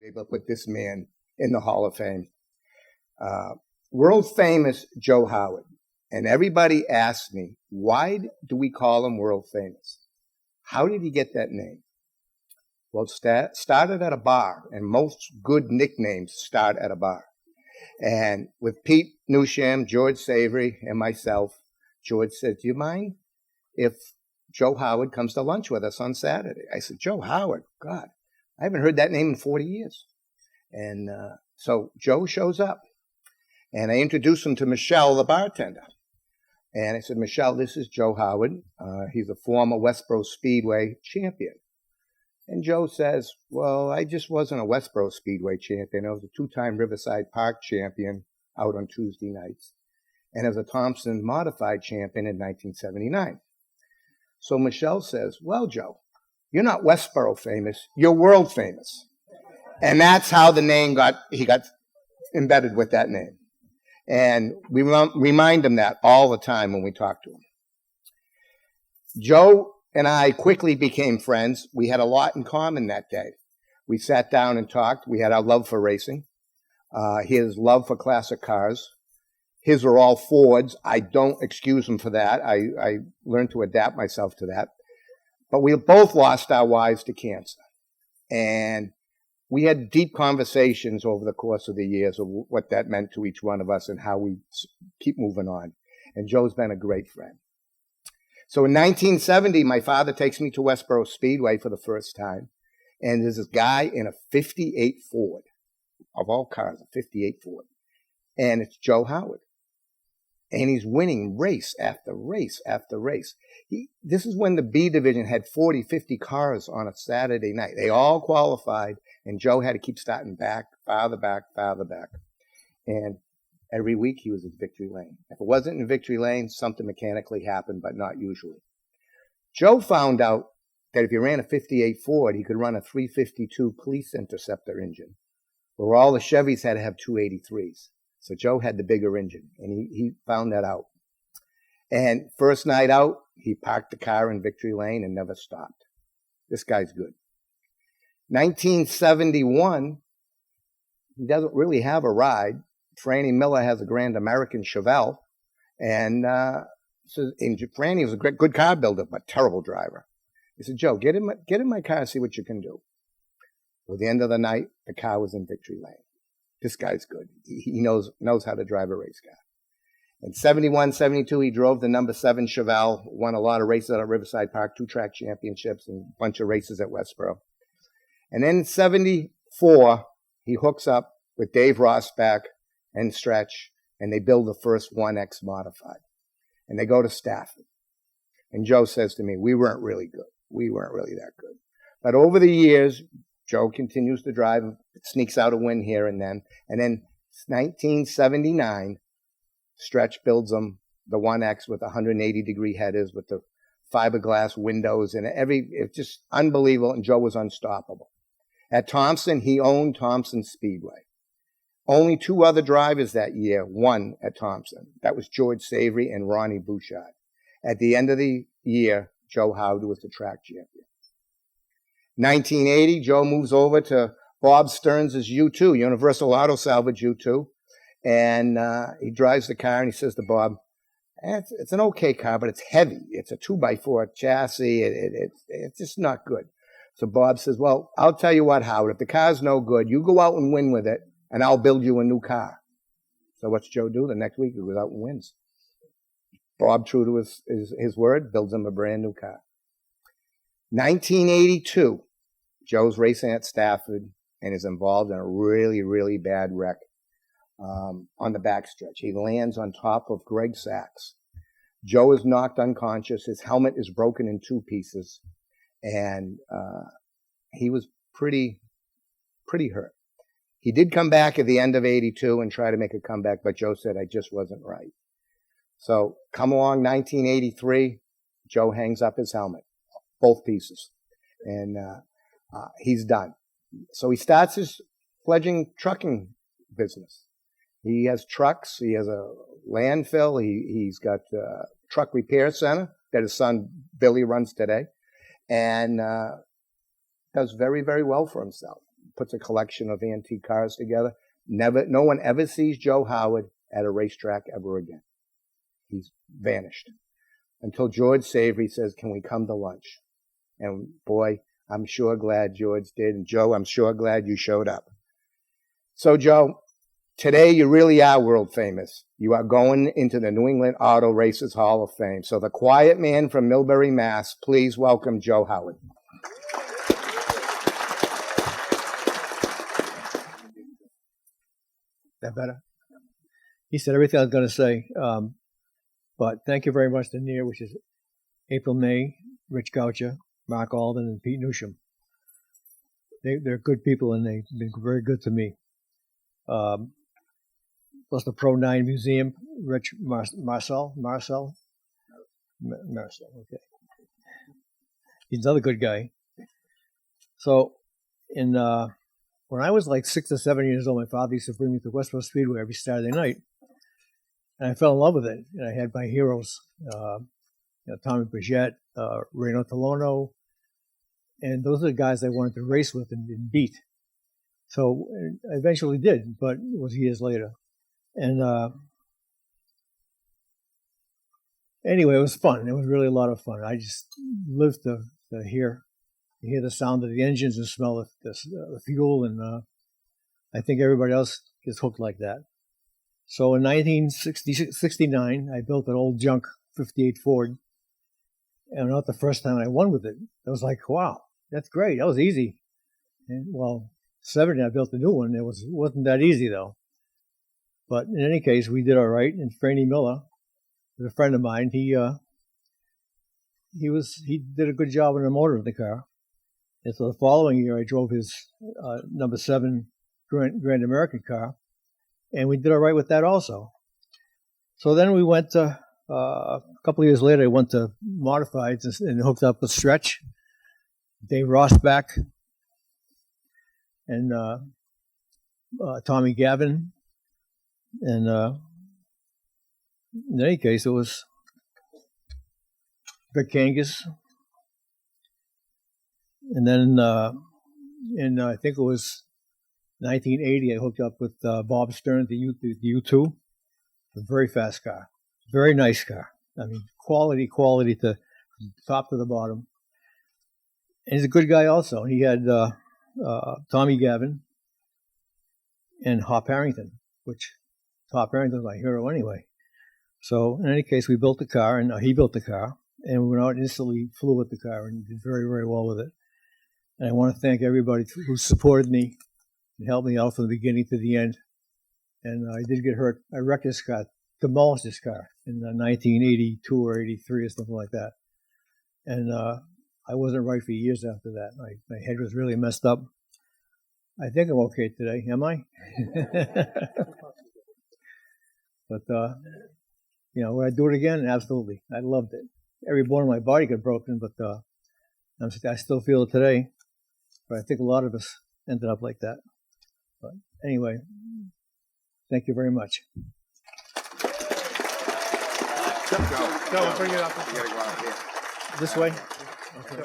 able to put this man in the Hall of Fame. Uh, World famous Joe Howard. And everybody asks me, why do we call him world famous? How did he get that name? Well, it started at a bar, and most good nicknames start at a bar. And with Pete Newsham, George Savory, and myself, George said, do you mind if Joe Howard comes to lunch with us on Saturday? I said, Joe Howard? God, I haven't heard that name in 40 years. And so Joe shows up, and I introduced him to Michelle, the bartender. And I said, Michelle, this is Joe Howard. He's a former Westboro Speedway champion. And Joe says, well, I just wasn't a Westboro Speedway champion. I was a two-time Riverside Park champion out on Tuesday nights. And I was a Thompson Modified champion in 1979. So Michelle says, well, Joe, you're not Westboro famous, you're world famous. And that's how the name he got embedded with that name. And we remind him that all the time when we talk to him. Joe and I quickly became friends. We had a lot in common that day. We sat down and talked. We had our love for racing, his love for classic cars. His were all Fords. I don't excuse him for that. I learned to adapt myself to that. But we both lost our wives to cancer. And we had deep conversations over the course of the years of what that meant to each one of us and how we keep moving on. And Joe's been a great friend. So in 1970, my father takes me to Westboro Speedway for the first time. And there's this guy in a 58 Ford, of all cars, a 58 Ford. And it's Joe Howard. And he's winning race after race after race. This is when the B division had 40, 50 cars on a Saturday night. They all qualified, and Joe had to keep starting back, farther back, farther back. And every week he was in victory lane. If it wasn't in victory lane, something mechanically happened, but not usually. Joe found out that if he ran a 58 Ford, he could run a 352 Police Interceptor engine, where all the Chevys had to have 283s. So Joe had the bigger engine, and he found that out. And first night out, he parked the car in victory lane and never stopped. This guy's good. 1971, he doesn't really have a ride. Franny Miller has a Grand American Chevelle, and Franny was a good car builder, but terrible driver. He said, Joe, get in my car and see what you can do. Well, at the end of the night, the car was in victory lane. This guy's good. He knows how to drive a race car. In 71, 72, he drove the number 7 Chevelle, won a lot of races at Riverside Park, 2 track championships, and a bunch of races at Westboro. And then in 74, he hooks up with Dave Rosbach and Stretch, and they build the first 1X modified. And they go to Stafford. And Joe says to me, we weren't really good. We weren't really that good. But over the years, Joe continues to drive, sneaks out a win here and then. And then 1979, Stretch builds them the 1X with 180-degree headers with the fiberglass windows and it's just unbelievable. And Joe was unstoppable. At Thompson, he owned Thompson Speedway. Only 2 other drivers that year won at Thompson. That was George Savory and Ronnie Bouchard. At the end of the year, Joe Howard was the track champion. 1980, Joe moves over to Bob Stearns' U2, Universal Auto Salvage U2. And he drives the car and he says to Bob, it's an okay car, but it's heavy. It's a 2x4 chassis. It's just not good. So Bob says, well, I'll tell you what, Howard, if the car's no good, you go out and win with it, and I'll build you a new car. So what's Joe do? The next week he goes out and wins. Bob, true to his word, builds him a brand new car. 1982, Joe's racing at Stafford and is involved in a really, really bad wreck on the backstretch. He lands on top of Greg Sachs. Joe is knocked unconscious. His helmet is broken in 2 pieces. And he was pretty hurt. He did come back at the end of 82 and try to make a comeback, but Joe said, I just wasn't right. So come along 1983, Joe hangs up his helmet, both pieces, and he's done. So he starts his fledgling trucking business. He has trucks. He has a landfill. He's got a truck repair center that his son Billy runs today, and does very, very well for himself. puts a collection of antique cars together. No one ever sees Joe Howard at a racetrack ever again. He's vanished. Until George Savory says, can we come to lunch? And boy, I'm sure glad George did. And Joe, I'm sure glad you showed up. So Joe, today you really are world famous. You are going into the New England Auto Racers Hall of Fame. So the quiet man from Millbury, Mass., please welcome Joe Howard. That better? He said everything I was going to say. But thank you very much to NEAR, which is April May, Rich Goucher, Mark Alden, and Pete Newsham. They're good people, and they've been very good to me. Plus the Pro 9 Museum, Rich Marcel, okay. He's another good guy. So, when I was like 6 or 7 years old, my father used to bring me to Westboro Speedway every Saturday night, and I fell in love with it. And I had my heroes, Tommy Paget, Reno Tolono, and those are the guys I wanted to race with and beat. So I eventually did, but it was years later. And anyway, it was fun. It was really a lot of fun. I just lived to hear the sound of the engines and smell the fuel, and I think everybody else gets hooked like that. So in 1969, I built an old junk 58 Ford, and not the first time I won with it. I was like, wow, that's great. That was easy. And, well, 70, I built a new one. It wasn't that easy, though. But in any case, we did all right. And Franny Miller was a friend of mine. He did a good job on the motor of the car. And so the following year, I drove his number 7 Grand American car, and we did all right with that also. So then we went to, a couple of years later, I went to Modifieds and hooked up with Stretch, Dave Rosbach, and Tommy Gavin. And in any case, it was Vic Kangas. And then I think it was 1980, I hooked up with Bob Stern, the U2, a very fast car, very nice car. I mean, quality to top to the bottom. And he's a good guy also. He had Tommy Gavin and Hop Harrington, which Hop Harrington's my hero anyway. So in any case, we built the car, and he built the car, and we went out and instantly flew with the car and did very, very well with it. And I want to thank everybody who supported me and helped me out from the beginning to the end. And I did get hurt. I wrecked this car, demolished this car in 1982 or 83 or something like that. And I wasn't right for years after that. My head was really messed up. I think I'm okay today. Am I? But, would I do it again? Absolutely. I loved it. Every bone in my body got broken, but I still feel it today. But I think a lot of us ended up like that. But anyway, thank you very much. Go, bring it up. This way? Okay.